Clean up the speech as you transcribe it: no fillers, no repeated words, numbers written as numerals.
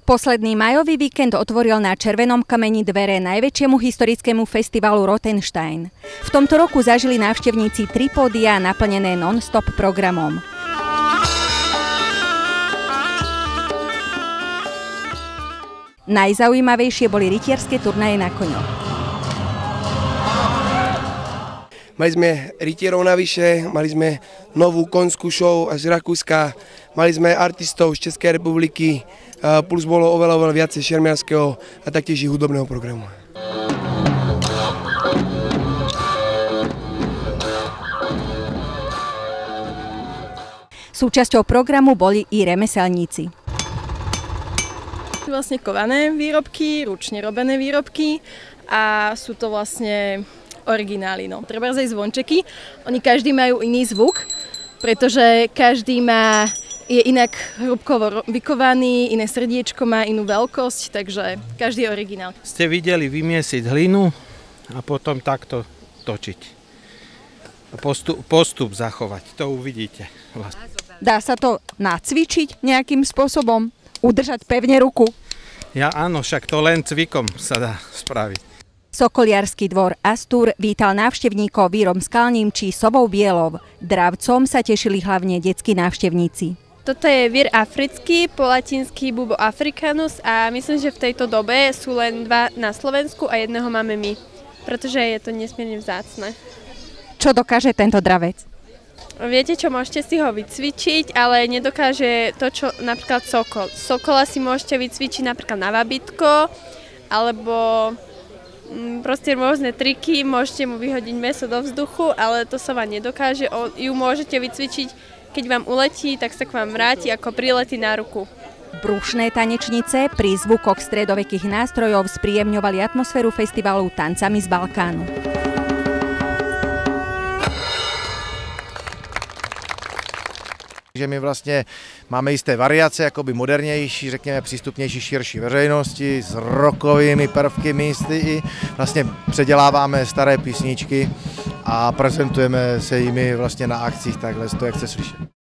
Posledný majový víkend otvoril na Červenom kameni dvere najväčšiemu historickému festivalu Rothenstein. V tomto roku zažili návštevníci 3 pódia naplnené non-stop programom. Najzaujímavejšie boli rytierské turnaje na koňoch. Mali sme rytierov navyše, mali sme novú konskú show z Rakúska, mali sme artistov z Českej republiky, plus bolo oveľa viacej šermiarskeho a taktiež i hudobného programu. Súčasťou programu boli i remeselníci. Vlastne kované výrobky, ručne robené výrobky a sú to vlastne originály. No. Treba aj zvončeky, oni každý majú iný zvuk, pretože každý je inak hrúbkovo vykovaný, iné srdiečko má inú veľkosť, takže každý je originál. Ste videli vymiesiť hlinu a potom takto točiť. Postup zachovať, to uvidíte. Dá sa to nacvičiť nejakým spôsobom? Udržať pevne ruku? Ja áno, však to len cvikom sa dá spraviť. Sokoliarsky dvor Astúr vítal návštevníkov vírom skalným či sovou bielou. Dravcom sa tešili hlavne detskí návštevníci. Toto je vír africký, po latinsky Bubo africanus a myslím, že v tejto dobe sú len 2 na Slovensku a jedného máme my, pretože je to nesmierne vzácne. Čo dokáže tento dravec? Viete čo, môžete si ho vycvičiť, ale nedokáže to, čo napríklad sokol. Sokola si môžete vycvičiť napríklad na vabitko, alebo proste rôzne triky, môžete mu vyhodiť mäso do vzduchu, ale to sa vám nedokáže. Ju môžete vycvičiť, keď vám uletí, tak sa k vám vráti ako priletí na ruku. Brušné tanečnice pri zvukoch stredovekých nástrojov spríjemňovali atmosféru festivalu tancami z Balkánu. Že my vlastně máme jisté variace, jakoby modernější, řekněme přístupnější širší veřejnosti s rockovými prvky místy. Vlastně předěláváme staré písničky a prezentujeme se jimi vlastně na akcích takhle, to jak chce slyšet.